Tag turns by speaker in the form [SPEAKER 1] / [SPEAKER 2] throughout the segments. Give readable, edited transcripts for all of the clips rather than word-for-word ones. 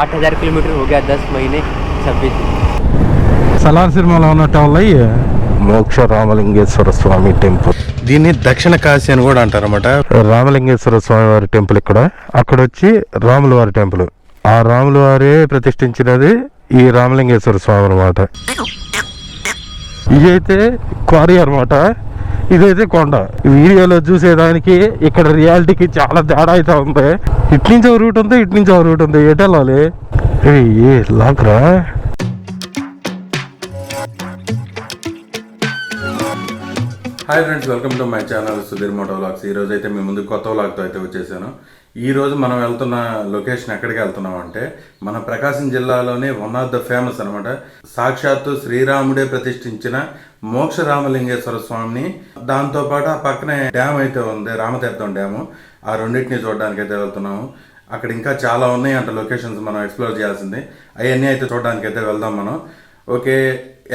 [SPEAKER 1] 8,000 kilometre हो गया 10 महीने 26 दिन।
[SPEAKER 2] సలార్ సినిమాలో ఉన్నట్టు వాళ్ళయి మోక్ష రామలింగేశ్వర స్వామి టెంపుల్. దీన్ని దక్షిణ కాశీ అని కూడా అంటారు అనమాట. రామలింగేశ్వర స్వామి వారి టెంపుల్ అక్కడ వచ్చి రాముల వారి టెంపుల్. ఆ రాముల వారే ప్రతిష్ఠించినది ఈ రామలింగేశ్వర స్వామి అనమాట. ఇదైతే క్వారీ అనమాట, ఇదైతే కొండ. వీడియోలో చూసేదానికి ఇక్కడ రియాలిటీకి చాలా తేడా అయితే ఉంది. ఇటు నుంచి ఒక రూట్ ఉంది, ఇటు నుంచి ఒక రూట్ ఉంది. ఎటు వెళ్ళాలి? ఏ లాక్రా.
[SPEAKER 3] Hi friends, welcome to my channel Sudheer Moto vlogs. ఈ రోజు అయితే మీ ముందు కొత్త వ్లాగ్తో అయితే వచ్చేసాను. ఈ రోజు మనం వెళ్తున్న లొకేషన్ ఎక్కడికి వెళ్తున్నాం అంటే మన ప్రకాశం జిల్లాలోనే వన్ ఆఫ్ ద ఫేమస్ అనమాట. సాక్షాత్తు శ్రీరాముడే ప్రతిష్ఠించిన మోక్ష రామలింగేశ్వర స్వామిని, దాంతోపాటు ఆ పక్కనే డ్యామ్ అయితే ఉంది, రామతీర్థం డ్యాము. ఆ రెండింటిని చూడడానికి అయితే వెళ్తున్నాము. అక్కడ ఇంకా చాలా ఉన్నాయి అంట లొకేషన్స్ మనం ఎక్స్ప్లోర్ చేయాల్సింది. అవన్నీ అయితే చూడడానికి అయితే వెళ్దాం మనం. ఓకే,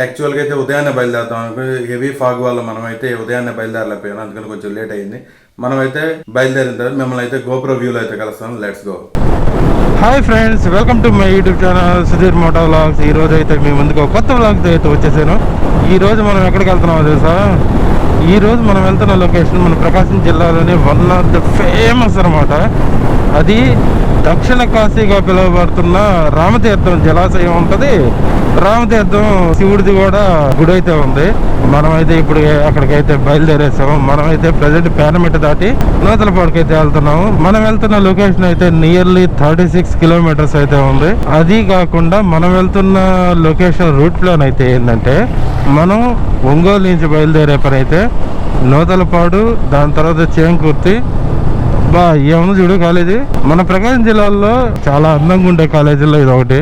[SPEAKER 3] యాక్చువల్గా అయితే ఉదయాన్నే బయలుదేరుతాం అనుకో, హెవీ ఫాగ్ వల్ల మనం అయితే ఉదయాన్నే బయలుదేరలేకపోయాను, అందుకని కొంచెం లేట్ అయింది. మనం అయితే బయలుదేరిన తర్వాత మిమ్మల్ని అయితే గోప్రో వ్యూలో అయితే కలుస్తాను. Let's go.
[SPEAKER 2] Hi friends, welcome to my YouTube channel Sudheer Moto vlogs. ఈ రోజు అయితే మీ ముందుకు ఒక కొత్త వ్లాగ్తో అయితే వచ్చేసాను. ఈ రోజు మనం ఎక్కడికి వెళ్తున్నామో తెలుసా? ఈ రోజు మనం వెళ్తున్న లొకేషన్ మన ప్రకాశం జిల్లాలోనే వన్ ఆఫ్ ద ఫేమస్ అనమాట. అది దక్షిణ కాశీగా పిలువబడుతున్న రామతీర్థం జలాశయం ఉంటుంది. రామతీర్థం శివుడిది కూడా గుడి అయితే ఉంది. మనమైతే ఇప్పుడు అక్కడికైతే బయలుదేరేసాము. మనమైతే ప్రజెంట్ పేనమిట్ట దాటి నూతలపాడుకి అయితే వెళ్తున్నాము. మనం వెళ్తున్న లొకేషన్ అయితే నియర్లీ 36 కిలోమీటర్స్ అయితే ఉంది. అది కాకుండా మనం వెళ్తున్న లొకేషన్ రూట్ ప్లాన్ అయితే ఏంటంటే, మనం ఒంగోలు నుంచి బయలుదేరే పని అయితే నూతలపాడు, దాని తర్వాత చేంకుర్తి. ఏమన్నా చూడు కాలేజీ. మన ప్రకాశం జిల్లాలో చాలా అందంగా ఉండే కాలేజీలో ఇది ఒకటి,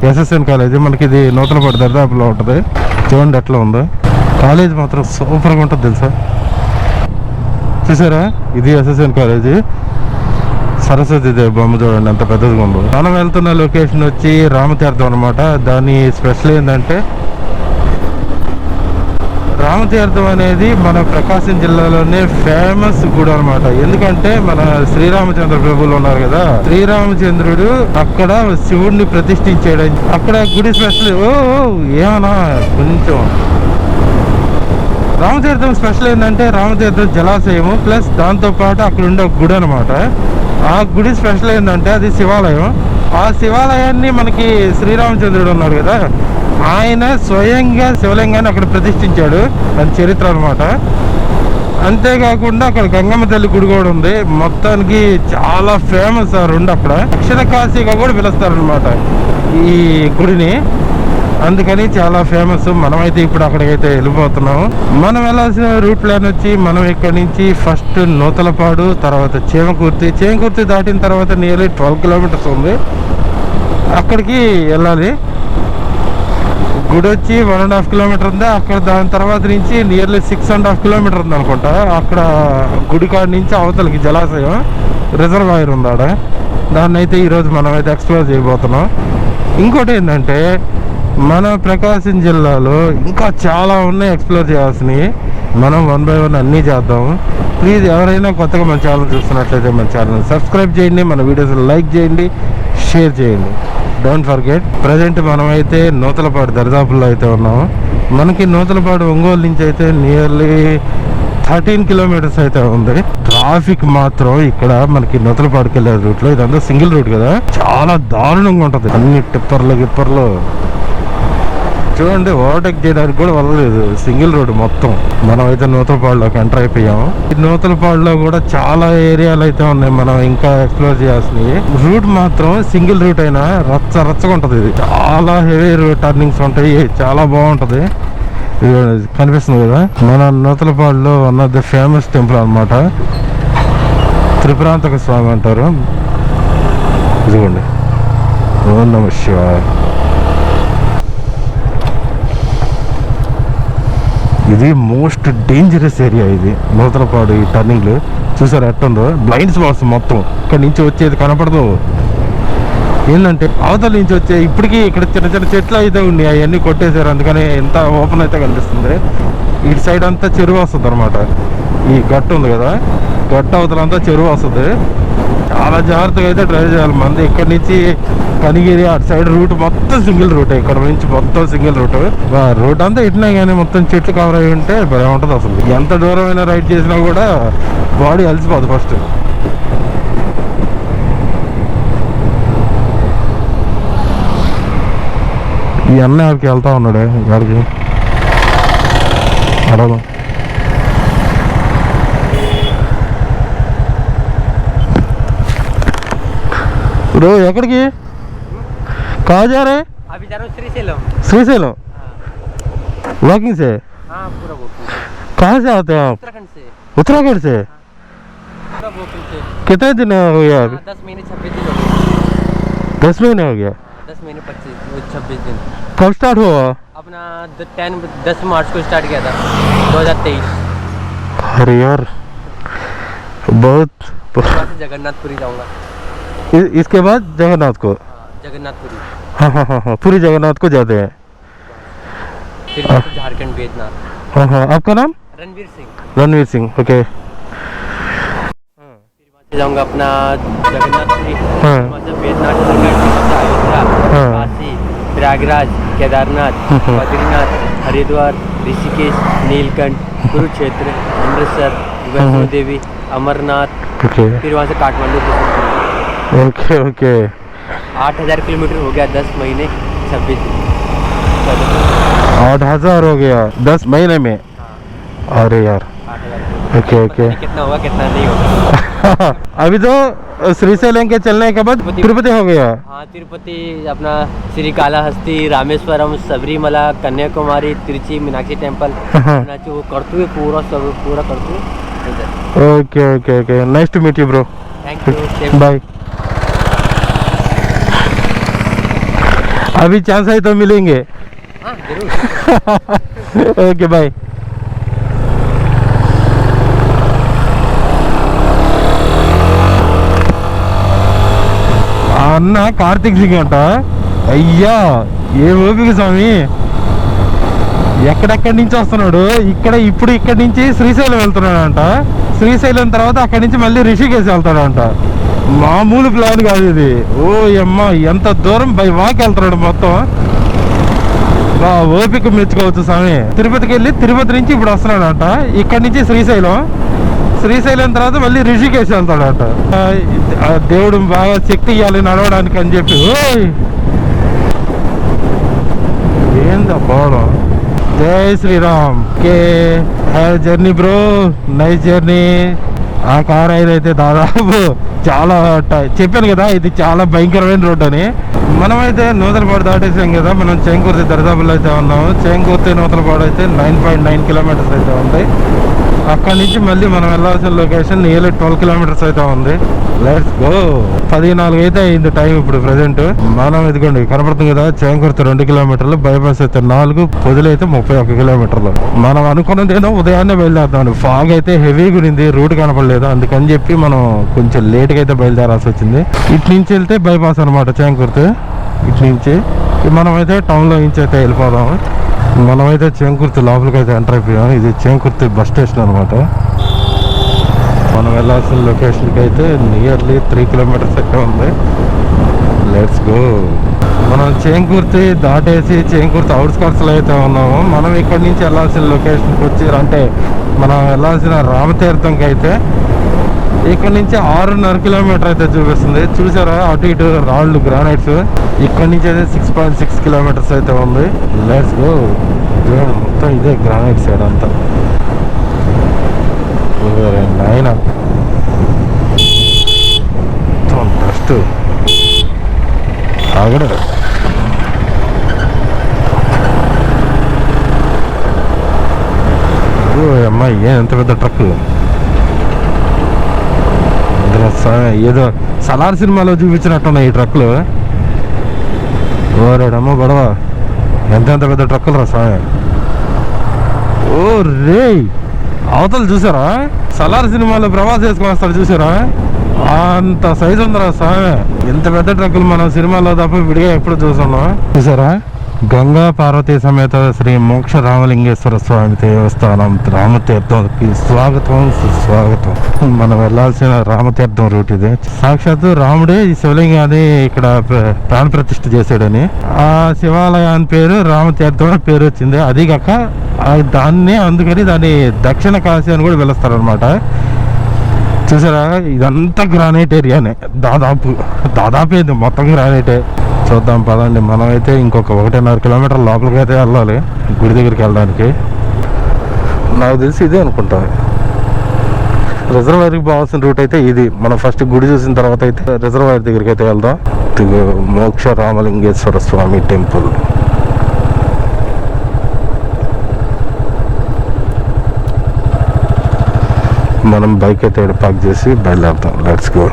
[SPEAKER 2] ఎస్ఎస్ఎన్ కాలేజీ. మనకి ఇది నూతలపాడు దరిదాపులో ఉంటుంది. చూడండి ఎట్లా ఉందో. కాలేజ్ మాత్రం సూపర్గా ఉంటుంది తెలుసా. చూసారా, ఇది ఎస్ఎస్ఎన్ కాలేజీ. సరస్వతి దేవి బొమ్మ చూడండి ఎంత పెద్దదిగా ఉందో. మనం వెళ్తున్న లొకేషన్ వచ్చి రామతీర్థం అనమాట. దాని స్పెషల్ ఏంటంటే, రామతీర్థం అనేది మన ప్రకాశం జిల్లాలోనే ఫేమస్ గుడి అనమాట. ఎందుకంటే మన శ్రీరామచంద్ర ప్రభువులు ఉన్నారు కదా, శ్రీరామచంద్రుడు అక్కడ శివుడిని ప్రతిష్ఠించాడు. అక్కడ గుడి స్పెషల్ ఏమన్నా కొంచెం రామతీర్థం స్పెషల్ ఏంటంటే, రామతీర్థం జలాశయము ప్లస్ దాంతోపాటు అక్కడ ఉండే గుడి అనమాట. ఆ గుడి స్పెషల్ ఏంటంటే, అది శివాలయం. ఆ శివాలయాన్ని మనకి శ్రీరామచంద్రుడు ఉన్నాడు కదా, ఆయన స్వయంగా శివలింగాన్ని అక్కడ ప్రతిష్ఠించాడు. అది చరిత్ర అనమాట. అంతేకాకుండా అక్కడ గంగమ్మ తల్లి గుడి కూడా ఉంది. మొత్తానికి చాలా ఫేమస్ ఆ రెండు. అక్కడ దక్షిణ కాశీగా కూడా పిలుస్తారనమాట ఈ గుడిని, అందుకని చాలా ఫేమస్. మనమైతే ఇప్పుడు అక్కడికైతే వెళ్ళిపోతున్నాము. మనం వెళ్ళాల్సిన రూట్ ప్లాన్ వచ్చి, మనం ఇక్కడ నుంచి ఫస్ట్ నూతలపాడు, తర్వాత చేమకుర్తి దాటిన తర్వాత నియర్లీ 12 కిలోమీటర్స్ ఉంది, అక్కడికి వెళ్ళాలి. గుడి వచ్చి 1.5 కిలోమీటర్ ఉంది. అక్కడ దాని తర్వాత నుంచి నియర్లీ 6.5 కిలోమీటర్ ఉంది అనుకుంటా. అక్కడ గుడి కాడ నుంచి అవతలకి జలాశయం, రిజర్వాయర్ ఉంది ఆడ. దాన్ని అయితే ఈరోజు మనం అయితే ఎక్స్ప్లోర్ చేయబోతున్నాం. ఇంకోటి ఏంటంటే, మన ప్రకాశం జిల్లాలో ఇంకా చాలా ఉన్నాయి ఎక్స్ప్లోర్ చేయాల్సినవి. మనం 1 by 1 అన్నీ చేద్దాము. ప్లీజ్ ఎవరైనా కొత్తగా మన ఛానల్ చూస్తున్నట్లయితే మన ఛానల్ సబ్స్క్రైబ్ చేయండి, మన వీడియోస్ లైక్ చేయండి, షేర్ చేయండి. Don't forget. ప్రజెంట్ మనమైతే నూతలపాడు దరిదాపుల్లో అయితే ఉన్నాము. మనకి నూతలపాడు ఒంగోలు నుంచి అయితే నియర్లీ 13 కిలోమీటర్స్ అయితే ఉంది. ట్రాఫిక్ మాత్రం ఇక్కడ మనకి నూతలపాడుకి వెళ్ళే రూట్లో, ఇదంతా సింగిల్ రూట్ కదా, చాలా దారుణంగా ఉంటుంది. అన్ని గిప్పర్లు చూడండి, ఓవర్టేక్ చేయడానికి కూడా వెళ్ళలేదు. సింగిల్ రోడ్ మొత్తం. మనం అయితే నూతలపాడులోకి ఎంటర్ అయిపోయాము. ఈ నూతలపాడులో కూడా చాలా ఏరియాలు అయితే ఉన్నాయి మనం ఇంకా ఎక్స్ప్లోర్ చేయాల్సినవి. రూట్ మాత్రం సింగిల్ రూట్ అయినా రచ్చగా ఉంటుంది. ఇది చాలా హెవీ టర్నింగ్స్ ఉంటాయి, చాలా బాగుంటది. కనిపిస్తుంది కదా, మన నూతలపాడులో one of the famous temple అనమాట. త్రిపురాంతక స్వామి అంటారు. ఇదిగోండి, ఓం నమః శివాయ. ఇది మోస్ట్ డేంజరస్ ఏరియా. ఇది నూతలపాడు ఈ టర్నింగ్లు చూసారు ఎట్టుందో. బ్లైండ్ స్పాట్స్ మొత్తం. ఇక్కడ నుంచి వచ్చేది కనపడదు. ఏంటంటే అవతల నుంచి వచ్చే, ఇప్పటికీ ఇక్కడ చిన్న చెట్లు అయితే ఉన్నాయి, అవన్నీ కొట్టేశారు, అందుకని ఎంత ఓపెన్ అయితే కనిపిస్తుంది. ఇటు సైడ్ అంతా చెరువు వస్తుంది అనమాట. ఈ గట్టు ఉంది కదా, గట్టు అవతలంతా చెరువు వస్తుంది. చాలా జాగ్రత్తగా అయితే డ్రైవ్ చేయాలి. మంది ఇక్కడ నుంచి కనిగిరి అటు సైడ్ రూట్ మొత్తం సింగిల్ రూట్, ఇక్కడ నుంచి మొత్తం సింగిల్ రూట్. రోడ్ అంతా ఇట్లా కానీ మొత్తం చెట్లు కవర్ అయి ఉంటే భలే ఉంటుంది అసలు. ఎంత దూరమైనా రైడ్ చేసినా కూడా బాడీ అలసిపోదు ఫస్ట్. ఈ అన్న ఎవరికి వెళ్తా ఉన్నాడు, ఎవరికి అడగ. బ్రో ఎక్కడికి कहाँ जा रहे हैं?
[SPEAKER 1] अभी जा रहा हूँ श्रीशैलम।
[SPEAKER 2] श्रीशैलम वॉकिंग से?
[SPEAKER 1] हाँ पूरा वॉकिंग।
[SPEAKER 2] कहाँ से आते हैं आप?
[SPEAKER 1] उत्तराखंड से।
[SPEAKER 2] उत्तराखंड से?
[SPEAKER 1] पूरा वॉकिंग से।
[SPEAKER 2] कितने दिन हो गया अभी?
[SPEAKER 1] 10 महीने 26 दिन हो गए।
[SPEAKER 2] 10 महीने हो गया?
[SPEAKER 1] 10 महीने 26 दिन।
[SPEAKER 2] कब स्टार्ट हुआ?
[SPEAKER 1] अपना 10 मार्च को स्टार्ट किया था 2023।
[SPEAKER 2] अरे यार बहुत
[SPEAKER 1] वहाँ से जगन्नाथपुरी जाऊँगा।
[SPEAKER 2] इसके बाद जगन्नाथ को?
[SPEAKER 1] जगन्नाथपुरी।
[SPEAKER 2] हाँ हाँ हाँ हाँ पूरी जगन्नाथ को जाते हैं।
[SPEAKER 1] फिर वहाँ से झारखंड बैजनाथ।
[SPEAKER 2] हाँ हाँ आपका नाम?
[SPEAKER 1] रणवीर सिंह।
[SPEAKER 2] रणवीर सिंह ओके।
[SPEAKER 1] फिर वहाँ से जाऊँगा अपना जगन्नाथपुरी,
[SPEAKER 2] हाँ
[SPEAKER 1] वहाँ से बैजनाथ, झारखंड, अयोध्या,
[SPEAKER 2] हाँ।
[SPEAKER 1] काशी, प्रयागराज, केदारनाथ, बद्रीनाथ, हरिद्वार, ऋषिकेश, नीलकंठ, कुरुक्षेत्र, अमृतसर, वैष्णो देवी, अमरनाथ,
[SPEAKER 2] ओके
[SPEAKER 1] फिर वहाँ से काठमांडू।
[SPEAKER 2] ओके ओके
[SPEAKER 1] 8000 किलोमीटर हो गया 10 महीने 26 दिन।
[SPEAKER 2] 8000 हो गया 10 महीने में? अरे यार
[SPEAKER 1] 8000
[SPEAKER 2] ओके ओके।
[SPEAKER 1] कितना होगा कितना नहीं होगा।
[SPEAKER 2] अभी तो श्रीशैलम के चलने के बाद तिरुपति हो गया।
[SPEAKER 1] हाँ तिरुपति, अपना श्रीकालाहस्ती, रामेश्वरम, सबरीमला, कन्याकुमारी, तिरुचि, मीनाक्षी टेम्पल,
[SPEAKER 2] हाँ।
[SPEAKER 1] वो करतू पूरा सब पूरा करतू।
[SPEAKER 2] Okay okay okay nice to meet you bro.
[SPEAKER 1] Thank you
[SPEAKER 2] bye. अभी चांस है तो मिलेंगे।
[SPEAKER 1] हाँ जरूर।
[SPEAKER 2] Okay bye. అన్న కార్తిక్ సింగ్ అంట. అయ్యా ఏ ఓపిక స్వామి, ఎక్కడెక్కడి నుంచి వస్తున్నాడు. ఇప్పుడు ఇక్కడి నుంచి శ్రీశైలం వెళ్తున్నాడు అంట. శ్రీశైలం తర్వాత అక్కడి నుంచి మళ్ళీ రిషికేశ్ వెళ్తాడు అంట. మామూలు ప్లాన్ కాదు ఇది. ఓ అమ్మ ఎంత దూరం బై వాక్ వెళ్తున్నాడు మొత్తం. బా ఓపిక మెచ్చుకోవచ్చు స్వామి. తిరుపతికి వెళ్ళి తిరుపతి నుంచి ఇప్పుడు వస్తున్నాడు అంట. ఇక్కడి నుంచి శ్రీశైలం తర్వాత మళ్ళీ రిషికేశ్ వెళ్తాడట. దేవుడు బాగా శక్తి ఇవ్వాలి నడవడానికి అని చెప్పి. ఏందా పోవడం. Jai Shri Ram okay have journey bro, nice journey. ఆ కార్ అయితే దాదాపు చాలా చెప్పాను కదా, ఇది చాలా భయంకరమైన రోడ్ అని. మనమైతే నూతలపాడు దాటేసాం కదా, మనం చేంకుర్తి దరిదాపుల్లో అయితే ఉన్నాము. చేంకుర్తి నూతలపాడు అయితే 9.9 కిలోమీటర్స్ అయితే ఉంటాయి. అక్కడి నుంచి మళ్ళీ మనం వెళ్ళాల్సిన లొకేషన్ నియర్లీ 12 కిలోమీటర్స్ అయితే ఉంది. Let's go. 14 అయితే అయింది టైం ఇప్పుడు ప్రెసెంట్. మనం ఇదిగోండి కనపడుతుంది కదా, చేంకుర్తి 2 కిలోమీటర్లు, బైపాస్ అయితే 4, పొదిలి అయితే 31 కిలోమీటర్లు. మనం అనుకున్నది ఏదో ఉదయాన్నే బయలుదేరుతాం. ఫాగ్ అయితే హెవీగా ఉంది, రూట్ కనపడలేదు. అందుకని చెప్పి మనం కొంచెం లేట్గా అయితే బయలుదేరాల్సి వచ్చింది. ఇటు నుంచి వెళ్తే బైపాస్ అనమాట చేంకుర్తి. ఇటు నుంచి మనమైతే టౌన్లో నుంచి అయితే వెళ్ళిపోదాము. మనమైతే చేంకుర్తి లోపలికి అయితే ఎంటర్ అయిపోయాం. ఇది చేంకుర్తి బస్ స్టేషన్ అనమాట. మనం వెళ్ళాల్సిన లొకేషన్కి అయితే నియర్లీ 3 కిలోమీటర్స్ అయితే ఉంది. Let's go. మనం చేంకుర్తి దాటేసి చేంకుర్తి అవుట్స్కట్స్లో అయితే ఉన్నాము. మనం ఇక్కడి నుంచి వెళ్ళాల్సిన లొకేషన్కి వచ్చి అంటే మనం వెళ్ళాల్సిన రామతీర్థంకి అయితే ఇక్కడ నుంచి 6.5 కిలోమీటర్ అయితే చూపిస్తుంది. చూసారా అటు ఇటు రాళ్ళు గ్రానైట్స్. ఇక్కడ నుంచి అయితే 6.6 కిలోమీటర్స్ అయితే ఉంది. Let's go. మొత్తం ఇదే గ్రానైట్ సైడ్ అంతా. నాయన డస్ట్ ఆగడ. అమ్మాయి ఎంత పెద్ద ట్రక్. ఏదో సలార్ సినిమాలో చూపించినట్టున్నాయి ఈ ట్రక్లు. ఓరేడమ్మ గొడవ, ఎంత పెద్ద ట్రక్కులు రా స్వామి. ఓ రే అవతలు చూసారా, సలార్ సినిమాలో ప్రభాస్ వేసుకొని వస్తాడు చూసారా, అంత సైజు ఉందిరా స్వామి. ఎంత పెద్ద ట్రక్కులు మనం సినిమాలో తప్ప విడిగా ఎప్పుడు చూస్తున్నాం. చూసారా గంగా పార్వతీ సమేత శ్రీ మోక్ష రామలింగేశ్వర స్వామి దేవస్థానం రామతీర్థంకి స్వాగతం సుస్వాగతం. మనం వెళ్ళాల్సిన రామతీర్థం రూట్ ఇది. సాక్షాత్తు రాముడే ఈ శివలింగాన్ని ఇక్కడ ప్రాణ ప్రతిష్ఠ చేశాడని ఆ శివాలయాన్ని పేరు రామతీర్థం అని పేరు వచ్చింది. అది కాక అందుకని దాన్ని దక్షిణ కాశీ అని కూడా పిలుస్తారనమాట. చూసారా, ఇదంతా గ్రానైట్ ఏరియానే దాదాపు ఇది మొత్తం గ్రానైటే. చూద్దాం పదండి. మనమైతే ఇంకొక 1.5 కిలోమీటర్ లోపలికి అయితే వెళ్ళాలి గుడి దగ్గరికి వెళ్ళడానికి. నాకు తెలిసి ఇదే అనుకుంటా రిజర్వాయర్కి పోవాల్సిన రూట్ అయితే ఇది. మనం ఫస్ట్ గుడి చూసిన తర్వాత అయితే రిజర్వాయర్ దగ్గరికి అయితే వెళ్దాం. మోక్ష రామలింగేశ్వర స్వామి టెంపుల్. మనం బైక్ అయితే పార్క్ చేసి బయలుదేరుతాం. Let's go.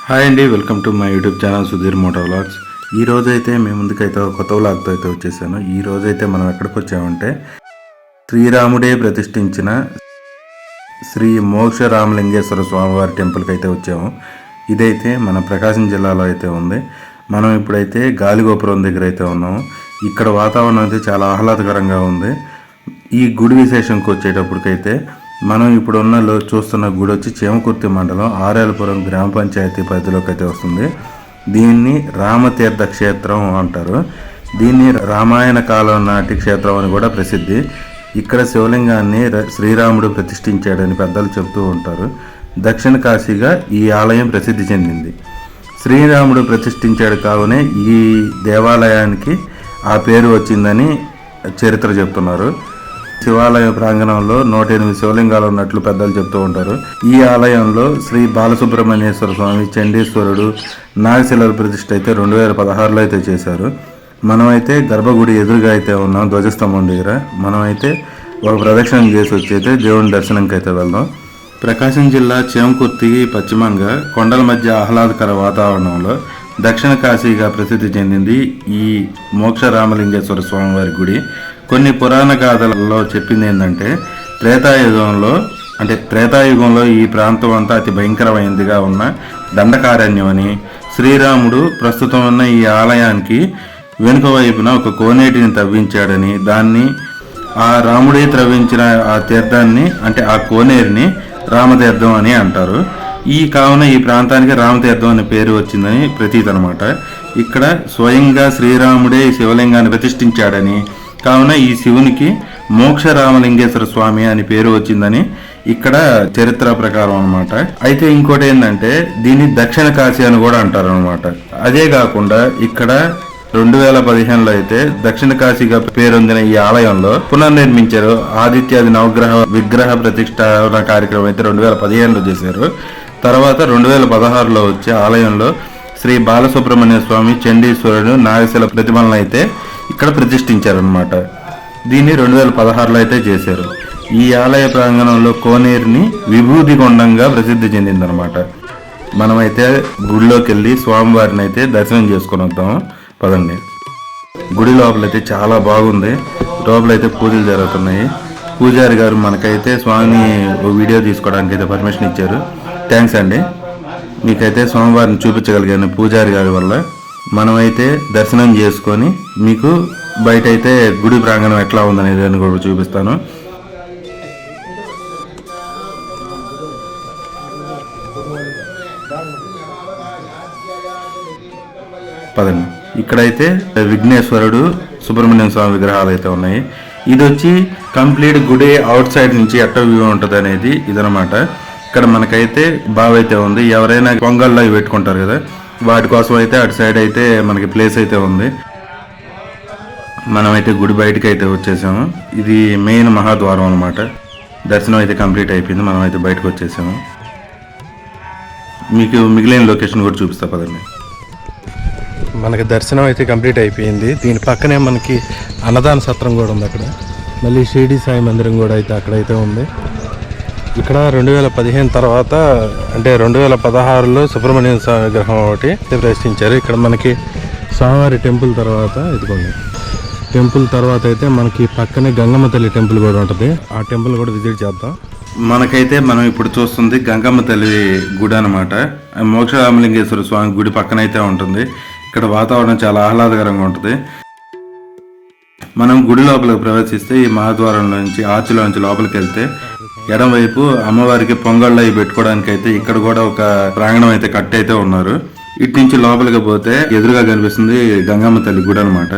[SPEAKER 3] హాయ్ అండి, welcome to my YouTube channel Sudheer Moto vlogs. ఈ రోజైతే మేము ముందుకైతే కొత్త వ్లాగ్తో అయితే వచ్చేసాను. ఈ రోజైతే మనం ఎక్కడికి వచ్చామంటే శ్రీరాముడే ప్రతిష్ఠించిన శ్రీ మోక్ష రామలింగేశ్వర స్వామివారి టెంపుల్కి అయితే వచ్చాము. ఇదైతే మన ప్రకాశం జిల్లాలో అయితే ఉంది. మనం ఇప్పుడైతే గాలిగోపురం దగ్గర అయితే ఉన్నాము. ఇక్కడ వాతావరణం అయితే చాలా ఆహ్లాదకరంగా ఉంది. ఈ గుడి విశేషంకి వచ్చేటప్పటికైతే మనం ఇప్పుడు చూస్తున్న గుడి వచ్చి చేమకుర్తి మండలం ఆరేలపురం గ్రామ పంచాయతీ పరిధిలోకి అయితే వస్తుంది. దీన్ని రామతీర్థ క్షేత్రం అంటారు. దీన్ని రామాయణ కాలం నాటి క్షేత్రం అని కూడా ప్రసిద్ధి. ఇక్కడ శివలింగాన్ని శ్రీరాముడు ప్రతిష్ఠించాడని పెద్దలు చెబుతూ ఉంటారు. దక్షిణ కాశీగా ఈ ఆలయం ప్రసిద్ధి చెందింది. శ్రీరాముడు ప్రతిష్ఠించాడు కావునే ఈ దేవాలయానికి ఆ పేరు వచ్చిందని చరిత్ర చెప్తున్నారు. శివాలయ ప్రాంగణంలో 108 శివలింగాలు ఉన్నట్లు పెద్దలు చెప్తూ ఉంటారు. ఈ ఆలయంలో శ్రీ బాలసుబ్రహ్మణ్యేశ్వర స్వామి, చండీశ్వరుడు, నాగశిలల ప్రతిష్ఠ అయితే 2016లో అయితే చేశారు. మనమైతే గర్భగుడి ఎదురుగా అయితే ఉన్నాం ధ్వజస్తంభం దగ్గర. మనమైతే ఒక ప్రదక్షిణం చేసి వచ్చి అయితే దేవుని దర్శనంకి అయితే వెళ్దాం. ప్రకాశం జిల్లా చేమకుర్తికి పశ్చిమంగా కొండల మధ్య ఆహ్లాదకర వాతావరణంలో దక్షిణ కాశీగా ప్రసిద్ధి చెందింది ఈ మోక్ష రామలింగేశ్వర స్వామివారి గుడి. కొన్ని పురాణ గాథలలో చెప్పింది ఏంటంటే త్రేతాయుగంలో ఈ ప్రాంతం అంతా అతి భయంకరమైనదిగా ఉన్న దండకారణ్యం అని, శ్రీరాముడు ప్రస్తుతం ఉన్న ఈ ఆలయానికి వెనుక వైపున ఒక కోనేటిని తవ్వించాడని, దాన్ని ఆ రాముడే త్రవ్వించిన ఆ తీర్థాన్ని అంటే ఆ కోనేరుని రామతీర్థం అని అంటారు. కావున ఈ ప్రాంతానికి రామతీర్థం అనే పేరు వచ్చిందని ప్రతీతి అనమాట. ఇక్కడ స్వయంగా శ్రీరాముడే ఈ శివలింగాన్ని ప్రతిష్ఠించాడని, కావున ఈ శివునికి మోక్ష రామలింగేశ్వర స్వామి అని పేరు వచ్చిందని ఇక్కడ చరిత్ర ప్రకారం అనమాట. అయితే ఇంకోటి ఏంటంటే దీన్ని దక్షిణ కాశీ అని కూడా అంటారు అనమాట. అదే కాకుండా ఇక్కడ 2015లో అయితే దక్షిణ కాశీగా పేరొందిన ఈ ఆలయంలో పునర్నిర్మించారు. ఆదిత్యాది నవగ్రహ విగ్రహ ప్రతిష్టాపన కార్యక్రమం అయితే 2015లో చేశారు. తర్వాత 2016లో వచ్చే ఆలయంలో శ్రీ బాలసుబ్రహ్మణ్య స్వామి, చండీశ్వరుడు, నాగశిల ప్రతిమలను అయితే ఇక్కడ ప్రతిష్ఠించారనమాట. దీన్ని 2016లో అయితే చేశారు. ఈ ఆలయ ప్రాంగణంలో కోనేరుని విభూతి కొండంగా ప్రసిద్ధి చెందిందనమాట. మనమైతే గుడిలోకి వెళ్ళి స్వామివారిని అయితే దర్శనం చేసుకొని వద్దాము పదండి. గుడి లోపలైతే చాలా బాగుంది. లోపలైతే పూజలు జరుగుతున్నాయి. పూజారి గారు మనకైతే స్వామిని వీడియో తీసుకోవడానికి అయితే పర్మిషన్ ఇచ్చారు. థ్యాంక్స్ అండి. మీకైతే స్వామివారిని చూపించగలిగాను పూజారి గారి వల్ల. మనమైతే దర్శనం చేసుకొని మీకు బయట అయితే గుడి ప్రాంగణం ఎట్లా ఉందనేది అని కూడా చూపిస్తాను. పదండి. ఇక్కడైతే విఘ్నేశ్వరుడు, సుబ్రహ్మణ్యం స్వామి విగ్రహాలు అయితే ఉన్నాయి. ఇది వచ్చి కంప్లీట్ గుడి అవుట్ సైడ్ నుంచి ఎట్ట వ్యూ ఉంటుంది అనేది ఇదనమాట. ఇక్కడ మనకైతే బావైతే ఉంది. ఎవరైనా పొంగల్లో అవి పెట్టుకుంటారు కదా, వాటి కోసం అయితే అటు సైడ్ అయితే మనకి ప్లేస్ అయితే ఉంది. మనమైతే గుడి బయటకి అయితే వచ్చేసాము. ఇది మెయిన్ మహాద్వారం అనమాట. దర్శనం అయితే కంప్లీట్ అయిపోయింది. మనమైతే బయటకు వచ్చేసాము. మీకు మిగిలిన లొకేషన్ కూడా చూపిస్తా పదండి.
[SPEAKER 2] మనకి దర్శనం అయితే కంప్లీట్ అయిపోయింది. దీని పక్కనే మనకి అన్నదాన సత్రం కూడా ఉంది. అక్కడ మళ్ళీ షిరిడి సాయి మందిరం కూడా అయితే అక్కడైతే ఉంది. ఇక్కడ 2015 తర్వాత అంటే 2016లో సుబ్రహ్మణ్యం స్వామి విగ్రహం ఒకటి ప్రతిష్ఠించారు. ఇక్కడ మనకి స్వామివారి టెంపుల్ తర్వాత ఇదిగోండి టెంపుల్ తర్వాత అయితే మనకి పక్కనే గంగమ్మ తల్లి టెంపుల్ కూడా ఉంటుంది. ఆ టెంపుల్ కూడా విజిట్ చేద్దాం.
[SPEAKER 3] మనకైతే మనం ఇప్పుడు చూస్తుంది గంగమ్మ తల్లి గుడి అనమాట. మోక్షరామలింగేశ్వర స్వామి గుడి పక్కన అయితే ఉంటుంది. ఇక్కడ వాతావరణం చాలా ఆహ్లాదకరంగా ఉంటుంది. మనం గుడి లోపలికి ప్రవేశిస్తే ఈ మహాద్వారంలో నుంచి ఆర్చిలో నుంచి లోపలికి వెళ్తే ఎడం వైపు అమ్మవారికి పొంగళ్ళు అవి పెట్టుకోవడానికి అయితే ఇక్కడ కూడా ఒక ప్రాంగణం అయితే కట్టి అయితే ఉన్నారు. ఇటు నుంచి లోపలికి పోతే ఎదురుగా కనిపిస్తుంది గంగమ్మ తల్లి గుడి అనమాట.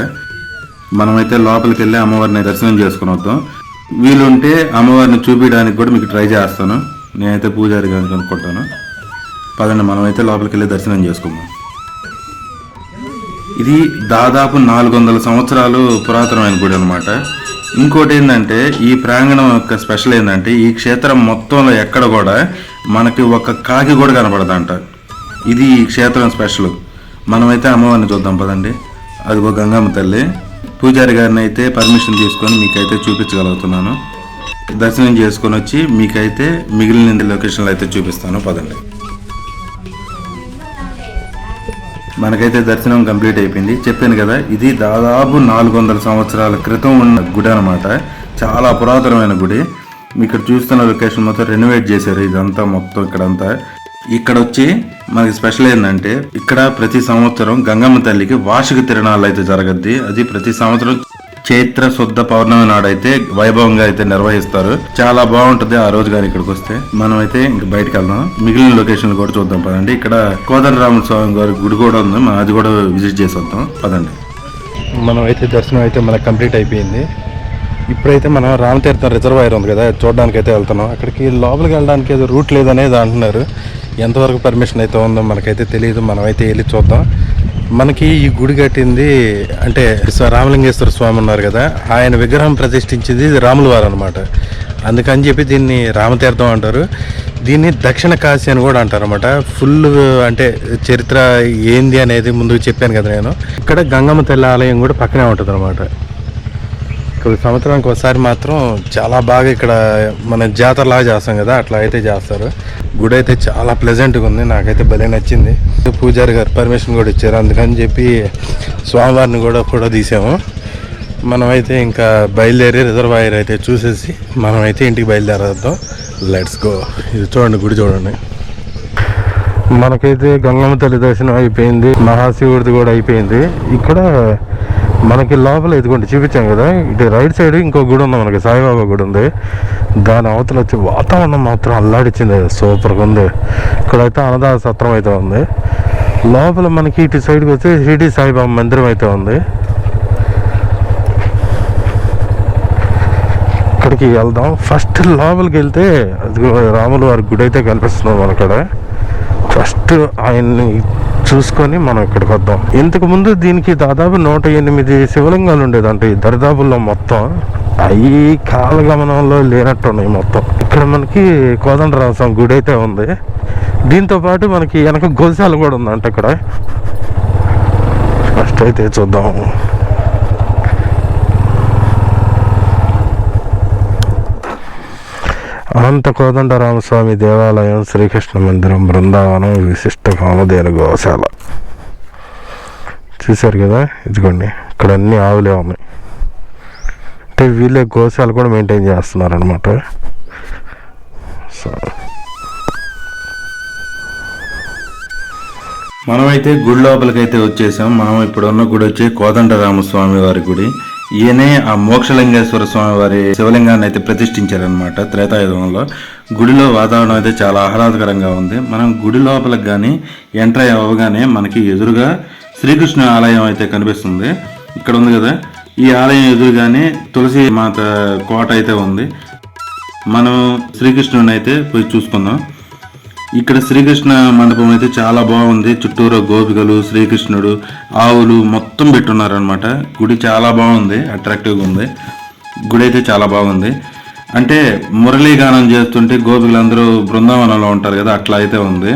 [SPEAKER 3] మనమైతే లోపలికి వెళ్ళి అమ్మవారిని దర్శనం చేసుకుని వద్దాం. వీలుంటే అమ్మవారిని చూపించడానికి కూడా మీకు ట్రై చేస్తాను. నేనైతే పూజారి గారిని కనుక్కుంటాను. పదండి మనమైతే లోపలికి వెళ్ళి దర్శనం చేసుకుందాం. ఇది దాదాపు 400 సంవత్సరాలు పురాతనమైన గుడి అనమాట. ఇంకోటి ఏంటంటే ఈ ప్రాంగణం యొక్క స్పెషల్ ఏంటంటే ఈ క్షేత్రం మొత్తంలో ఎక్కడ కూడా మనకి ఒక కాకి కూడా కనపడదంట. ఇది ఈ క్షేత్రం స్పెషల్. మనమైతే అమ్మవారిని చూద్దాం పదండి. అదిగో గంగమ్మ తల్లి. పూజారి గారిని అయితే పర్మిషన్ తీసుకొని మీకైతే చూపించగలుగుతున్నాను. దర్శనం చేసుకొని వచ్చి మీకైతే మిగిలిన లొకేషన్లు అయితే చూపిస్తాను పదండి. మనకైతే దర్శనం కంప్లీట్ అయిపోయింది. చెప్పాను కదా ఇది దాదాపు 400 సంవత్సరాల క్రితం ఉన్న గుడి అనమాట. చాలా పురాతనమైన గుడి. ఇక్కడ చూస్తున్న లొకేషన్ మొత్తం రెనోవేట్ చేశారు. ఇదంతా మొత్తం ఇక్కడ వచ్చి మనకి స్పెషల్ ఏంటంటే ఇక్కడ ప్రతి సంవత్సరం గంగమ్మ తల్లికి వార్షిక తిరణాలు అయితే జరగద్ది. అది ప్రతి సంవత్సరం చైత్ర శుద్ధ పౌర్ణమి నాడైతే వైభవంగా అయితే నిర్వహిస్తారు. చాలా బాగుంటది ఆ రోజు గారు ఇక్కడికి వస్తే. మనం అయితే ఇంక బయటకు వెళ్దాం. మిగిలిన లొకేషన్లు కూడా చూద్దాం పదండి. ఇక్కడ కోదండరామ స్వామి గారి గుడి కూడా ఉంది. మనం అది కూడా విజిట్ చేసి వద్దాం పదండి.
[SPEAKER 2] మనం అయితే దర్శనం అయితే మనకు కంప్లీట్ అయిపోయింది. ఇప్పుడైతే మనం రామతీర్థం రిజర్వాయర్ ఉంది కదా చూడడానికి అయితే వెళ్తున్నాం. అక్కడికి లోపలికి వెళ్ళడానికి ఏదో రూట్ లేదనేది అంటున్నారు. ఎంతవరకు పర్మిషన్ అయితే ఉందో మనకైతే తెలియదు. మనమైతే వెళ్ళి చూద్దాం. మనకి ఈ గుడి కట్టింది అంటే రామలింగేశ్వర స్వామి ఉన్నారు కదా, ఆయన విగ్రహం ప్రతిష్ఠించింది రాముల వారు అనమాట. అందుకని చెప్పి దీన్ని రామతీర్థం అంటారు. దీన్ని దక్షిణ కాశీ అని కూడా అంటారు అనమాట. ఫుల్ అంటే చరిత్ర ఏంది అనేది ముందుకు చెప్పాను కదా నేను. ఇక్కడ గంగమ్మ తల్లి ఆలయం కూడా పక్కనే ఉంటుంది అనమాట. ఇక్కడ సంవత్సరానికి ఒకసారి మాత్రం చాలా బాగా ఇక్కడ మన జాతరలాగా చేస్తాం కదా, అట్లా అయితే చేస్తారు. గుడి అయితే చాలా ప్లెజెంట్గా ఉంది. నాకైతే భలే నచ్చింది. పూజారి గారు పర్మిషన్ కూడా ఇచ్చారు. అందుకని చెప్పి స్వామివారిని కూడా ఫోటో తీసాము. మనమైతే ఇంకా బయలుదేరి రిజర్వాయర్ అయితే చూసేసి మనమైతే ఇంటికి బయలుదేరేద్దాం. Let's go. ఇది చూడండి, గుడి చూడండి. మనకైతే గంగమ్మ తల్లి దర్శనం అయిపోయింది. మహాశివుడిది కూడా అయిపోయింది. ఇక్కడ మనకి లోపల ఇదిగోండి చూపించాం కదా, ఇటు రైట్ సైడ్ ఇంకో గుడి ఉంది మనకి, సాయిబాబా గుడి ఉంది. దాని అవతల వచ్చి వాతావరణం మాత్రం అల్లాడిచ్చింది, సూపర్గా ఉంది. ఇక్కడైతే అన్నదాన సత్రం అయితే ఉంది. లోపల మనకి ఇటు సైడ్కి వచ్చి షిరిడి సాయిబాబా మందిరం అయితే ఉంది. ఇక్కడికి వెళ్దాం. ఫస్ట్ లోపలికి వెళ్తే అది రాముల వారి గుడి అయితే కనిపిస్తుంది మనక్కడ. ఫస్ట్ ఆయన్ని చూసుకొని మనం ఇక్కడికి వద్దాం. ఇంతకు ముందు దీనికి దాదాపు 108 శివలింగాలు ఉండేదంట ఈ దరిదాపుల్లో మొత్తం. అవి కాలగమనంలో లేనట్టున్నాయి మొత్తం. ఇక్కడ మనకి కోదండరామ స్వామి గుడి అయితే ఉంది. దీంతో పాటు మనకి వెనక గోశాల కూడా ఉందంట ఇక్కడ. ఫస్ట్ అయితే చూద్దాం. అనంత కోదండరామస్వామి దేవాలయం, శ్రీకృష్ణ మందిరం, బృందావనం, విశిష్ట కామధేను గోశాల. చూశారు కదా, ఇదిగోండి ఇక్కడ అన్ని ఆవులే ఉన్నాయి. అంటే వీళ్ళే గోశాల కూడా మెయింటైన్ చేస్తున్నారు అనమాట. సో
[SPEAKER 3] మనమైతే గుడి లోపలికైతే వచ్చేసాం. మనం ఇప్పుడు ఉన్న గుడి వచ్చి కోదండరామస్వామి వారి గుడి. ఈయనే ఆ మోక్షలింగేశ్వర స్వామి వారి శివలింగాన్ని అయితే ప్రతిష్ఠించారనమాట త్రేతాయుగంలో. గుడిలో వాతావరణం అయితే చాలా ఆహ్లాదకరంగా ఉంది. మనం గుడి లోపలికి కానీ ఎంటర్ అవ్వగానే మనకి ఎదురుగా శ్రీకృష్ణ ఆలయం అయితే కనిపిస్తుంది. ఇక్కడ ఉంది కదా, ఈ ఆలయం ఎదురుగానే తులసి మాత కోట అయితే ఉంది. మనం శ్రీకృష్ణుని అయితే పోయి చూసుకుందాం. ఇక్కడ శ్రీకృష్ణ మండపం అయితే చాలా బాగుంది. చుట్టూరు గోపికలు, శ్రీకృష్ణుడు, ఆవులు మొత్తం పెట్టున్నారనమాట. గుడి చాలా బాగుంది, అట్రాక్టివ్గా ఉంది. గుడి అయితే చాలా బాగుంది. అంటే మురళీగానం చేస్తుంటే గోపికలందరూ బృందావనంలో ఉంటారు కదా, అట్లా అయితే ఉంది.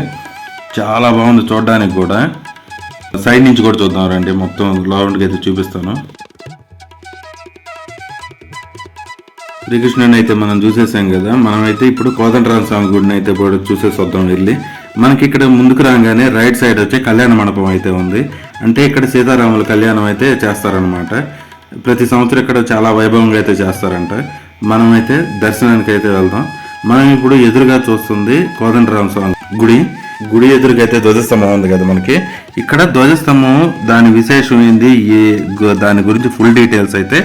[SPEAKER 3] చాలా బాగుంది చూడడానికి కూడా. సైడ్ నుంచి కూడా చూద్దాం రండి, మొత్తం లోపలికి అయితే చూపిస్తాను. శ్రీకృష్ణుని అయితే మనం చూసేసాం కదా. మనమైతే ఇప్పుడు కోదండరామ స్వామి గుడిని అయితే కూడా చూసేసి వద్దాం వెళ్ళి. మనకి ఇక్కడ ముందుకు రాగానే రైట్ సైడ్ వచ్చి కళ్యాణ మండపం అయితే ఉంది. అంటే ఇక్కడ సీతారాముల కళ్యాణం అయితే చేస్తారనమాట. ప్రతి సంవత్సరం ఇక్కడ చాలా వైభవంగా అయితే చేస్తారంట. మనమైతే దర్శనానికి అయితే వెళ్దాం. మనం ఇప్పుడు ఎదురుగా చూస్తుంది కోదండరామ స్వామి గుడి ఎదురుగా అయితే ధ్వజస్తంభం ఉంది కదా మనకి. ఇక్కడ ధ్వజస్తంభం దాని విశేషం ఏంది, దాని గురించి ఫుల్ డీటెయిల్స్ అయితే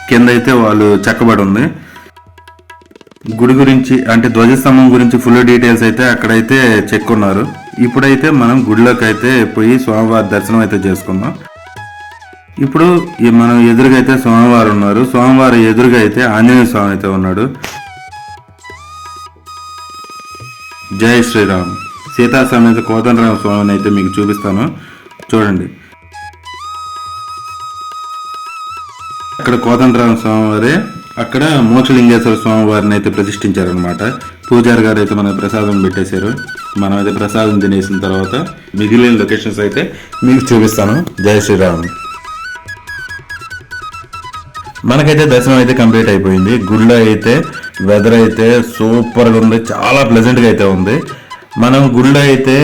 [SPEAKER 3] కింద అయితే వాళ్ళు చెక్కబడి ఉంది. గుడి గురించి అంటే ధ్వజస్తంభం గురించి ఫుల్ డీటెయిల్స్ అయితే అక్కడైతే చెక్కున్నారు. ఇప్పుడైతే మనం గుడిలోకి అయితే పోయి స్వామివారి దర్శనం అయితే చేసుకుందాం. ఇప్పుడు మనం ఎదురుగా అయితే స్వామివారు ఉన్నారు. స్వామివారి ఎదురుగా అయితే ఆంజనేయ స్వామి అయితే ఉన్నాడు. జై శ్రీరామ్. సీతా సమేత కోదండరామ స్వామిని అయితే మీకు చూపిస్తాను, చూడండి. అక్కడ కోదండరామ స్వామి వారే, అక్కడ మోక్షలింగేశ్వర స్వామి వారిని అయితే ప్రతిష్ఠించారనమాట. పూజారి గారు అయితే మనకు ప్రసాదం పెట్టేశారు. మనం అయితే ప్రసాదం తినేసిన తర్వాత మిగిలిన లొకేషన్స్ అయితే మీకు చూపిస్తాను. జై శ్రీరామ్. మనకైతే దర్శనం అయితే కంప్లీట్ అయిపోయింది. గుడిలో అయితే వెదర్ అయితే సూపర్గా ఉంది, చాలా ప్లెజెంట్గా అయితే ఉంది. మనం గుడిలో అయితే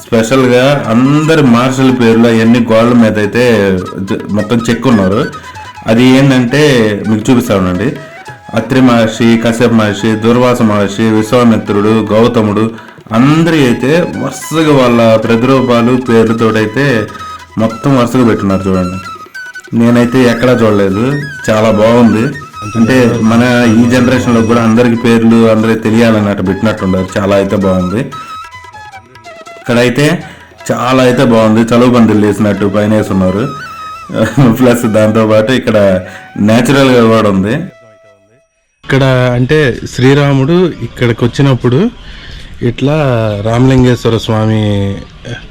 [SPEAKER 3] స్పెషల్గా అందరి మార్షల్ పేర్లు అవన్నీ గోడల మీద అయితే మొత్తం చెక్కున్నారు. అది ఏంటంటే మీకు చూపిస్తానండి. అత్రి మహర్షి, కశ్యప మహర్షి, దుర్వాస మహర్షి, విశ్వామిత్రుడు, గౌతముడు అందరి అయితే వరుసగా వాళ్ళ ప్రతిరూపాలు పేర్లతోటైతే మొత్తం వరుసగా పెట్టున్నారు. చూడండి, నేనైతే ఎక్కడా చూడలేదు, చాలా బాగుంది. అంటే మన ఈ జనరేషన్లో కూడా అందరికి పేర్లు అందరికి తెలియాలన్నట్టు పెట్టినట్టున్నారు. చాలా అయితే బాగుంది. ఇక్కడైతే చాలా అయితే బాగుంది. చలువ పందిళ్ళు వేసినట్టు పైన వేసున్నారు. ప్లస్ దాంతోపాటు ఇక్కడ న్యాచురల్గా కూడా ఉంది.
[SPEAKER 2] ఇక్కడ అంటే శ్రీరాముడు ఇక్కడికి వచ్చినప్పుడు ఇట్లా రామలింగేశ్వర స్వామి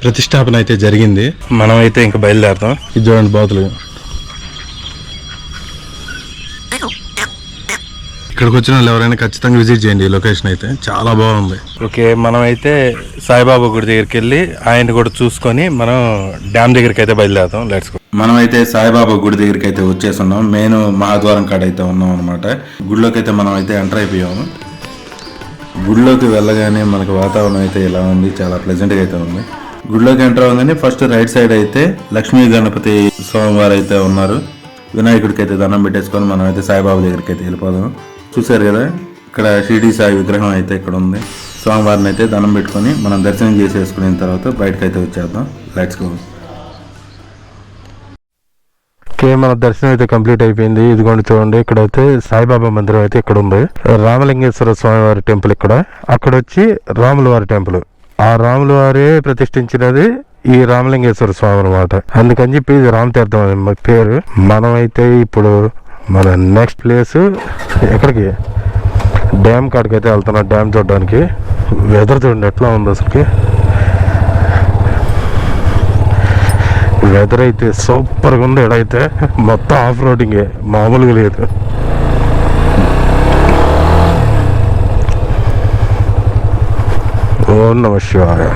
[SPEAKER 2] ప్రతిష్టాపన అయితే జరిగింది. మనం అయితే ఇంకా బయలుదేరుతాం. ఇది చూడండి బాతులు. ఇక్కడికి వచ్చిన వాళ్ళు ఎవరైనా ఖచ్చితంగా విజిట్ చేయండి. ఈ లొకేషన్ అయితే చాలా బాగుంది. ఓకే, మనం అయితే సాయిబాబా గుడి దగ్గరికి వెళ్ళి ఆయన కూడా చూసుకొని మనం డ్యామ్ దగ్గరికి అయితే బయలుదేరుతాం. Let's go.
[SPEAKER 3] మనం అయితే సాయిబాబా గుడి దగ్గరికి అయితే వచ్చేస్తున్నాం. మెయిన్ మహాద్వారం కాడ అయితే ఉన్నాం అనమాట. గుడిలోకి అయితే మనం అయితే ఎంటర్ అయిపోయాము. గుడిలోకి వెళ్ళగానే మనకు వాతావరణం అయితే ఇలా ఉంది, చాలా ప్లెజెంట్గా అయితే ఉంది. గుడిలోకి ఎంటర్ అవ్వగానే ఫస్ట్ రైట్ సైడ్ అయితే లక్ష్మీ గణపతి స్వామివారు అయితే ఉన్నారు. వినాయకుడికి అయితే దండం పెట్టేసుకొని మనం అయితే సాయిబాబా దగ్గరికి అయితే వెళ్ళిపోదాం. చూసారు కదా, ఇక్కడ షిరిడి సాయి విగ్రహం అయితే ఇక్కడ ఉంది. స్వామివారిని అయితే దండం పెట్టుకొని మనం దర్శనం చేసేసుకున్న తర్వాత బయటకు అయితే వచ్చేద్దాం. Let's go.
[SPEAKER 2] ఓకే, మన దర్శనం అయితే కంప్లీట్ అయిపోయింది. ఇదిగోండి చూడండి, ఇక్కడైతే సాయిబాబా మందిరం అయితే ఇక్కడ ఉంది. రామలింగేశ్వర స్వామి వారి టెంపుల్ ఇక్కడ. అక్కడ వచ్చి రాముల వారి టెంపుల్. ఆ రాముల వారే ప్రతిష్ఠించినది ఈ రామలింగేశ్వర స్వామి అనమాట. అందుకని చెప్పి ఇది రామతీర్థం అని పేరు. మనం అయితే ఇప్పుడు మన నెక్స్ట్ ప్లేస్ ఎక్కడికి, డ్యామ్ కాడికి అయితే వెళ్తున్నాం. డ్యామ్ చూడడానికి. వెదర్ చూడండి ఎట్లా ఉంది అసలుకి. వెదర్ అయితే సూపర్గా ఉంది. ఇక్కడైతే మొత్తం ఆఫ్ రోడింగే, మామూలుగా లేదు. ఓం నమః శివాయ.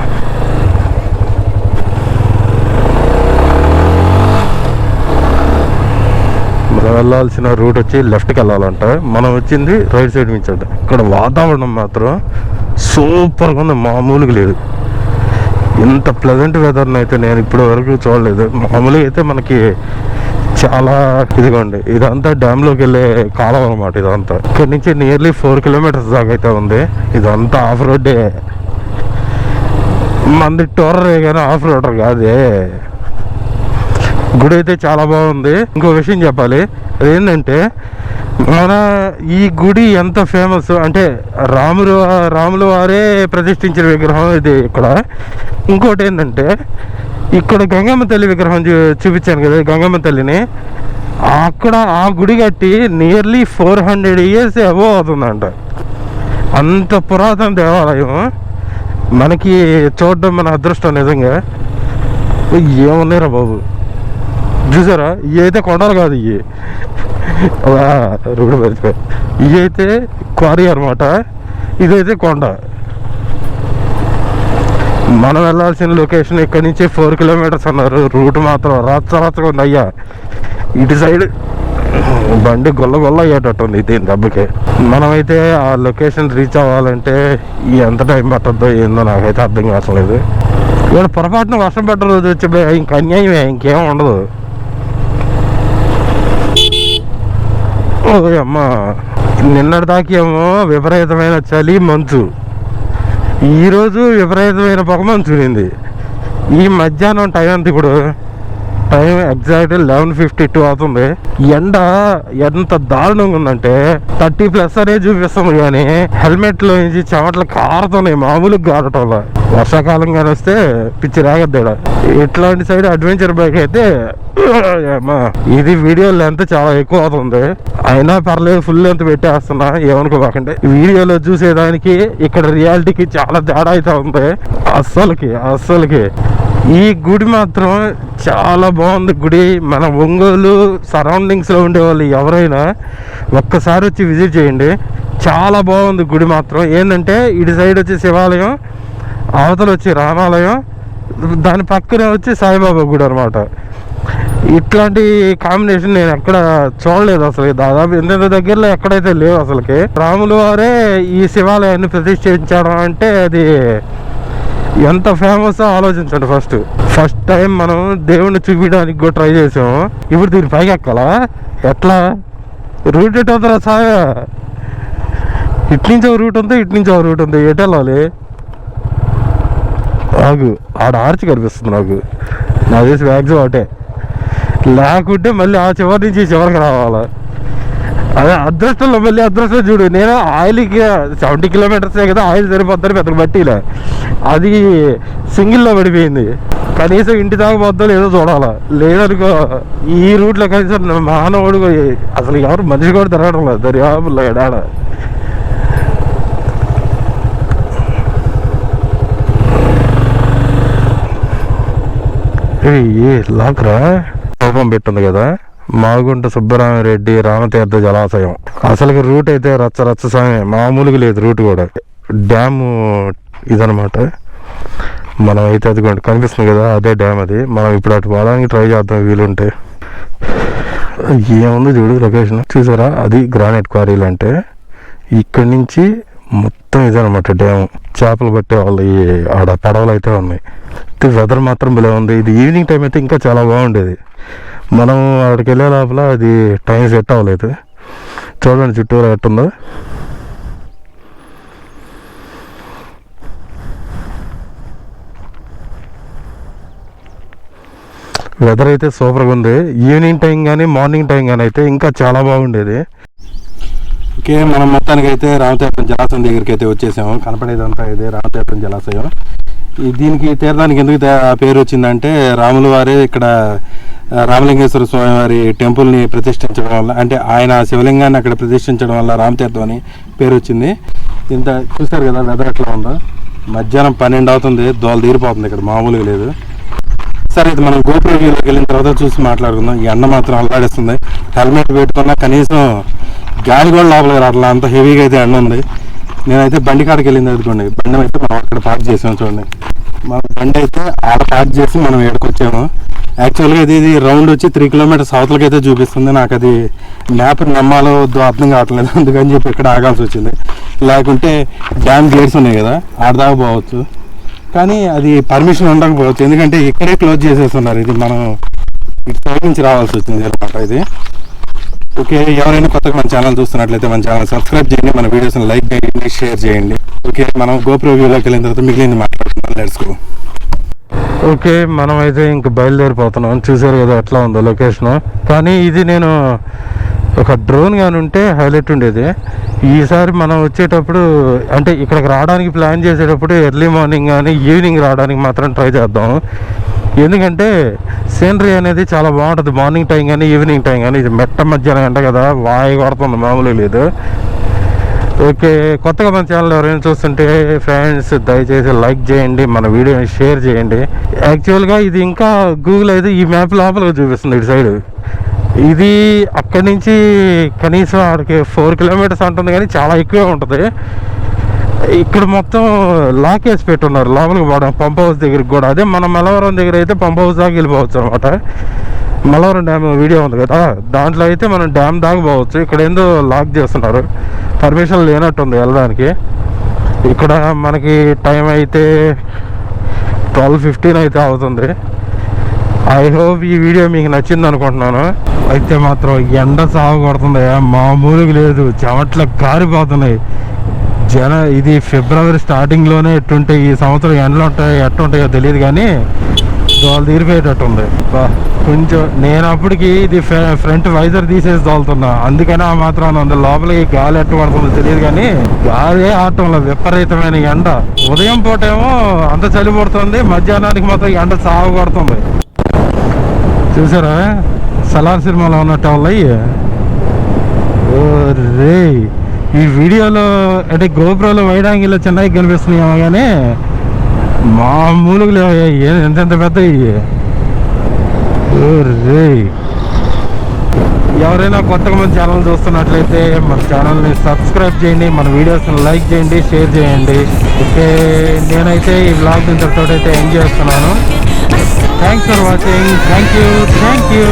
[SPEAKER 2] మనం వెళ్ళాల్సిన రూట్ వచ్చి లెఫ్ట్కి వెళ్ళాలంట. మనం వచ్చింది రైట్ సైడ్ నుంచి అంట. ఇక్కడ వాతావరణం మాత్రం సూపర్గా ఉంది, మామూలుగా లేదు. ఇంత ప్లెజెంట్ వెదర్ని అయితే నేను ఇప్పటి వరకు చూడలేదు. మామూలుగా అయితే మనకి చాలా ఇదిగోండి, ఇదంతా డ్యామ్లోకి వెళ్ళే కాలం అనమాట. ఇదంతా ఇక్కడ నుంచి నియర్లీ 4 కిలోమీటర్స్ దాకా అయితే ఉంది. ఇదంతా ఆఫ్ రోడ్డే. మంది టోరరే కానీ ఆఫ్ రోడర్ కాదే. గుడి అయితే చాలా బాగుంది. ఇంకో విషయం చెప్పాలి, అదేంటంటే మన ఈ గుడి ఎంత ఫేమస్ అంటే రాముల వారే ప్రతిష్ఠించిన విగ్రహం ఇది ఇక్కడ. ఇంకోటి ఏంటంటే ఇక్కడ గంగమ్మ తల్లి విగ్రహం చూపించాను కదా, గంగమ్మ తల్లిని. అక్కడ ఆ గుడి కట్టి నియర్లీ 400 years అబోవ్ అవుతుందంట. అంత పురాతన దేవాలయం. మనకి చూడడం మన అదృష్టం నిజంగా. ఏమున్నాయిరా బాబు, చూసారా? ఇవి అయితే కొండలు కాదు, ఇవి రోడ్డు పరిచిపోయి. ఇవి అయితే క్వారీ అనమాట, ఇదైతే కొండ. మనం వెళ్ళాల్సిన లొకేషన్ ఇక్కడ నుంచి 4 kilometers అన్నారు. రూట్ మాత్రం రాత్రగా ఉంది అయ్యా. ఇటు సైడ్ బండి గొల్ల అయ్యేటట్టు ఉంది దీని దెబ్బకి. మనమైతే ఆ లొకేషన్ రీచ్ అవ్వాలంటే ఎంత టైం పట్టద్దో ఏందో నాకైతే అర్థం కావట్లేదు. ఇవాళ పొరపాటున వర్షం పడ్డ రోజు వచ్చి ఇంక అన్యాయమే, ఇంకేం ఉండదు. ఓ అమ్మ, నిన్నటి దాకేమో విపరీతమైన చలి మంచు, ఈరోజు విపరీతమైన పొగ మంచు ఉంది. ఈ మధ్యాహ్నం టైం అంత ఇప్పుడు టైం ఎగ్జాక్ట్ 11:52 అవుతుంది. ఎండ ఎంత దారుణంగా ఉందంటే 30+ అనే చూపిస్తుంది, కానీ హెల్మెట్లో నుంచి చెమటలు కారుతున్నాయి, మామూలుగా కారటంలో. వర్షాకాలం కానీ వస్తే పిచ్చి రాగద్దాడ. ఇట్లాంటి సైడ్ అడ్వెంచర్ బైక్ అయితే ఇది వీడియో లెంత్ చాలా ఎక్కువ అవుతుంది, అయినా పర్లేదు ఫుల్ లెంత్ పెట్టేస్తున్నా, ఏమనుకోకండి. వీడియోలో చూసేదానికి ఇక్కడ రియాలిటీకి చాలా తేడా అయితే ఉంది. అస్సలకి ఈ గుడి మాత్రం చాలా బాగుంది. గుడి మన ఒంగోలు సరౌండింగ్స్లో ఉండే వాళ్ళు ఎవరైనా ఒక్కసారి వచ్చి విజిట్ చేయండి, చాలా బాగుంది గుడి మాత్రం. ఏంటంటే ఇటు సైడ్ వచ్చి శివాలయం, అవతల వచ్చి రామాలయం, దాని పక్కనే వచ్చి సాయిబాబా గుడి అనమాట. ఇట్లాంటి కాంబినేషన్ నేను ఎక్కడ చూడలేదు అసలు, దాదాపు ఎంత దగ్గరలో ఎక్కడైతే లేవు అసలుకి. రాములు వారే ఈ శివాలయాన్ని ప్రతిష్ఠించడం అంటే అది ఎంత ఫేమస్ ఆలోచించండి. ఫస్ట్ టైం మనం దేవుణ్ణి చూపించడానికి కూడా ట్రై చేసాము, ఇప్పుడు దీని పైకి ఎక్కాలా? ఎట్లా రూట్ ఎట్ అవుతారా సాయ? ఇట్నుంచి ఒక రూట్ ఉంది, ఇట్నుంచి ఒక రూట్ ఉంది, ఎటు వెళ్ళాలి? ఆగు, ఆడ ఆర్చి కనిపిస్తుంది నాకు తెలిసి మ్యాక్సిమం ఒకటే, లేకుంటే మళ్ళీ ఆ చివరి నుంచి ఈ చివరికి రావాలా? అదే అదృష్టంలో మళ్ళీ అదృష్టం చూడు. నేను ఆయిల్కి 70 కిలోమీటర్సే కదా, ఆయిల్ సరిపోద్దని పెద్ద బట్టిలే, అది సింగిల్లో పడిపోయింది. కనీసం ఇంటి దాకా పోద్దో లేదో చూడాలా, లేదనుకో ఈ రూట్లో కనీసం మానవుడు అసలు ఎవరు మనిషి కూడా తిరగడం లేదు దర్యాపుల్లో ఎడాడ. ఏ లాక్రా కోపం పెట్టింది కదా, మాగుంట సుబ్బరామిరెడ్డి రామతీర్థ జలాశయం. అసలు రూట్ అయితే రచ్చ సమయం, మామూలుగా లేదు రూట్ కూడా. డ్యాము ఇదనమాట. మనం అయితే అది కనిపిస్తుంది కదా, అదే డ్యామ్. అది మనం ఇప్పుడు అటు పోవడానికి ట్రై చేద్దాం వీలుంటే. ఏముంది చూడు లొకేషన్ చూసారా, అది గ్రానైట్ క్వారీలు. అంటే ఇక్కడి నుంచి మొత్తం ఇదనమాట డ్యామ్. చేపలు పట్టే వాళ్ళు ఆడ పడవలు అయితే ఉన్నాయి. వెదర్ మాత్రం భలే ఉంది. ఇది ఈవినింగ్ టైం అయితే ఇంకా చాలా బాగుండేది. మనం అక్కడికి వెళ్ళే లోపల అది టైం సెట్ అవ్వలేదు. చూడండి చుట్టూరు ఎట్టుందో. వెదర్ అయితే సూపర్గా ఉంది. ఈవినింగ్ టైం కానీ మార్నింగ్ టైం కానీ అయితే ఇంకా చాలా బాగుండేది. ఓకే, మనం మొత్తానికి అయితే రామతీర్థం జలాశయం దగ్గరికి అయితే వచ్చేసాము. కనపడేదంతా ఇదే రామతీర్థం జలాశయం. దీనికి తీర్థానికి ఎందుకు పేరు వచ్చిందంటే రాముల వారే ఇక్కడ రామలింగేశ్వర స్వామి వారి టెంపుల్ని ప్రతిష్ఠించడం వల్ల, అంటే ఆయన శివలింగాన్ని అక్కడ ప్రతిష్ఠించడం వల్ల రామతీర్థం అని పేరు వచ్చింది. ఇంత చూస్తారు కదా వెదర్ ఎట్లా ఉందో. మధ్యాహ్నం 12 అవుతుంది, దోల తీరిపోతుంది ఇక్కడ, మామూలుగా లేదు. సరే, ఇది మనం గోపురం వ్యూలోకి వెళ్ళిన తర్వాత చూసి మాట్లాడుకుందాం. ఈ ఎండ మాత్రం అల్లాడిస్తుంది. హెల్మెట్ పెట్టుకున్నా కనీసం గాలి కూడా లోపలికి రావట్లా, అంత హెవీగా అయితే ఎండ ఉంది. నేనైతే బండి కాడికి వెళ్ళింది అనుకోండి, బండి అయితే మనం అక్కడ పార్క్ చేసాము. చూడండి, మన బండి అయితే ఆడ పార్క్ చేసి మనం ఏడుకొచ్చాము. యాక్చువల్గా ఇది రౌండ్ వచ్చి 3 కిలోమీటర్స్ అవతలకి అయితే చూపిస్తుంది. నాకు అది మ్యాప్ నమ్మాలో అర్థం కావట్లేదు, అందుకని చెప్పి ఇక్కడ ఆగాల్సి వచ్చింది. లేకుంటే డ్యామ్ గేట్స్ ఉన్నాయి కదా, ఆడదాకా పోవచ్చు, కానీ అది పర్మిషన్ ఉండకపోవచ్చు, ఎందుకంటే ఇక్కడే క్లోజ్ చేసేస్తున్నారు. ఇది మనం ఇటు సైడ్ నుంచి రావాల్సి వచ్చింది అనమాట ఇది. ఓకే, ఎవరైనా కొత్తగా మన ఛానల్ చూస్తున్నట్లయితే మన ఛానల్ సబ్స్క్రైబ్ చేయండి, మన వీడియోస్ని లైక్ చేయండి, షేర్ చేయండి. ఓకే, మనం గోపురం వ్యూలోకి వెళ్ళిన తర్వాత మిగిలింది మాట్లాడుకుందాం. Let's go. ఓకే, మనం అయితే ఇంక బయలుదేరిపోతున్నాం. చూసారు కదా ఎట్లా ఉందో లొకేషన్. కానీ ఇది నేను ఒక డ్రోన్ కానీ ఉంటే హైలైట్ ఉండేది. ఈసారి మనం వచ్చేటప్పుడు అంటే ఇక్కడికి రావడానికి ప్లాన్ చేసేటప్పుడు ఎర్లీ మార్నింగ్ కానీ ఈవినింగ్ రావడానికి మాత్రం ట్రై చేద్దాం. ఎందుకంటే సీనరీ అనేది చాలా బాగుంటుంది మార్నింగ్ టైం కానీ ఈవినింగ్ టైం కానీ. ఇది మెట్ట మధ్యాహ్నం గంట కదా, వాయి కొడుతుంది, మామూలు లేదు. ఓకే, కొత్తగా మన ఛానల్ ఎవరైనా చూస్తుంటే ఫ్రెండ్స్ దయచేసి లైక్ చేయండి, మన వీడియోని షేర్ చేయండి. యాక్చువల్గా ఇది ఇంకా గూగుల్ అయితే ఈ మ్యాప్ లోపలికి చూపిస్తుంది ఇటు సైడ్. ఇది అక్కడి నుంచి కనీసం ఆడికి 4 కిలోమీటర్స్ ఉంటుంది, కానీ చాలా ఎక్కువే ఉంటుంది. ఇక్కడ మొత్తం లాక్ వేసి పెట్టున్నారు లోపలికి పోవడం, పంప్ హౌస్ దగ్గరికి కూడా. అదే మన మలవరం దగ్గర అయితే పంప్ హౌస్ దాకా వెళ్ళిపోవచ్చు అనమాట. మలవరం డ్యామ్ వీడియో ఉంది కదా, దాంట్లో అయితే మనం డ్యామ్ దాకా పోవచ్చు. ఇక్కడ ఏందో లాక్ చేస్తున్నారు, పర్మిషన్ లేనట్టుంది వెళ్ళడానికి. ఇక్కడ మనకి టైం అయితే 12:15 అయితే అవుతుంది. ఐ హోప్ ఈ వీడియో మీకు నచ్చింది అనుకుంటున్నాను. అయితే మాత్రం ఎండ సాగు కొడుతుంది, మామూలుగా లేదు, చెమట్లు కారిపోతున్నాయి. ఇది ఫిబ్రవరి స్టార్టింగ్లోనే ఎట్టుంటాయి, ఈ సంవత్సరం ఎండలు ఉంటాయి ఎట్టుంటాయో తెలియదు, కానీ దోలు తీరిపోయేటట్టు ఉంది. కొంచెం నేను అప్పటికి ఇది ఫ్రంట్ వైజర్ తీసేసి దోలుతున్నా, అందుకని ఆ మాత్రం ఉంది. లోపలికి గాలి ఎట్టు పడుతుందో తెలియదు, కానీ గాలి ఆటంలో విపరీతమైన ఎండ. ఉదయం పూటేమో అంత చలి పడుతుంది, మధ్యాహ్నానికి మాత్రం ఎండ సాగు కొడుతుంది. చూసారా సలార్ సినిమాలో ఉన్నట్టు వాళ్ళవి. ఓ రే, ఈ వీడియోలో అంటే గోప్రోలో వైడ్ యాంగిల్లో చిన్నగా కనిపిస్తున్నాయేమో, కానీ మామూలుగా లేవు, ఎంతెంత పెద్ద. ఓ రే, ఎవరైనా కొత్తగా మన ఛానల్ చూస్తున్నట్లయితే మన ఛానల్ని సబ్స్క్రైబ్ చేయండి, మన వీడియోస్ని లైక్ చేయండి, షేర్ చేయండి. ఓకే, నేనైతే ఈ బ్లాగ్ ఇంతటితో అయితే ఎంజాయ్ చేస్తున్నాను. Thanks for watching. Thank you.